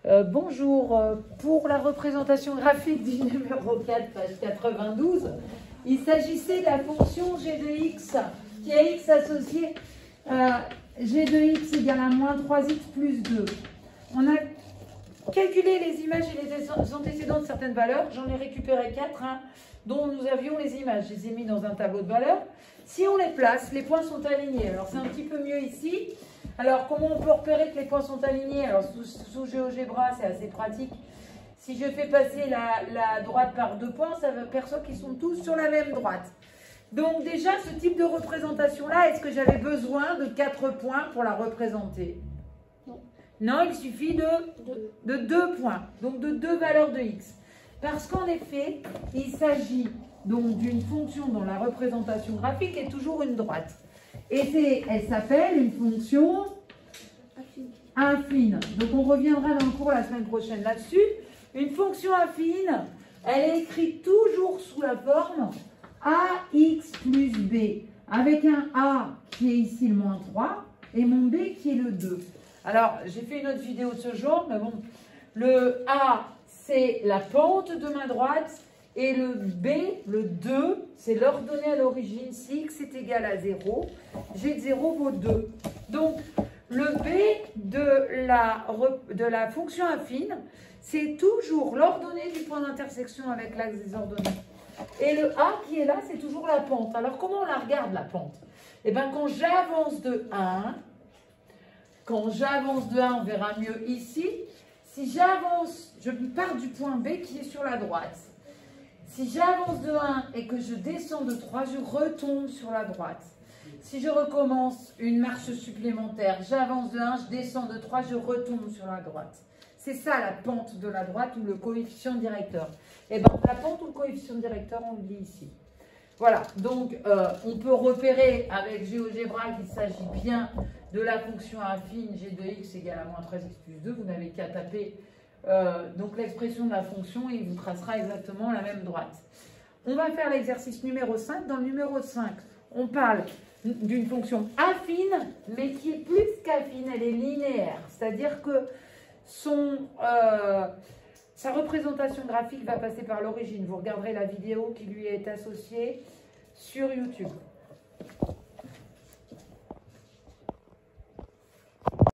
Bonjour, pour la représentation graphique du numéro 4, page 92, il s'agissait de la fonction g de x, qui est x associé à g de x égale à moins 3x plus 2. On a calculé les images et les antécédents de certaines valeurs, j'en ai récupéré 4, dont nous avions les images, je les ai mis dans un tableau de valeurs. Si on les place, les points sont alignés, alors c'est un petit peu mieux ici. Alors, comment on peut repérer que les points sont alignés? Alors, sous GeoGebra, c'est assez pratique. Si je fais passer la droite par 2 points, ça perçoit qu'ils sont tous sur la même droite. Donc, déjà, ce type de représentation-là, est-ce que j'avais besoin de 4 points pour la représenter? Non, il suffit de 2 points, donc de 2 valeurs de x. Parce qu'en effet, il s'agit donc d'une fonction dont la représentation graphique est toujours une droite. Et elle s'appelle une fonction affine. Donc on reviendra dans le cours la semaine prochaine là-dessus. Une fonction affine, elle est écrite toujours sous la forme ax plus b, avec un a qui est ici le moins 3 et mon b qui est le 2. Alors j'ai fait une autre vidéo de ce genre, mais bon, le a c'est la pente de ma droite. Et le B, le 2, c'est l'ordonnée à l'origine. Si x est égal à 0, g de 0 vaut 2. Donc, le B de la fonction affine, c'est toujours l'ordonnée du point d'intersection avec l'axe des ordonnées. Et le A qui est là, c'est toujours la pente. Alors, comment on la regarde, la pente? Eh bien, quand j'avance de 1, on verra mieux ici. Si j'avance, je pars du point B qui est sur la droite. Si j'avance de 1 et que je descends de 3, je retombe sur la droite. Si je recommence une marche supplémentaire, j'avance de 1, je descends de 3, je retombe sur la droite. C'est ça la pente de la droite ou le coefficient directeur. Et bien la pente ou le coefficient directeur, on le dit ici. Voilà, donc on peut repérer avec GeoGebra qu'il s'agit bien de la fonction affine g de x égale à moins 13x plus 2. Vous n'avez qu'à taper donc l'expression de la fonction et il vous tracera exactement la même droite. On va faire l'exercice numéro 5. Dans le numéro 5, on parle d'une fonction affine, mais qui est plus qu'affine, elle est linéaire. C'est-à-dire que sa représentation graphique va passer par l'origine. Vous regarderez la vidéo qui lui est associée sur YouTube.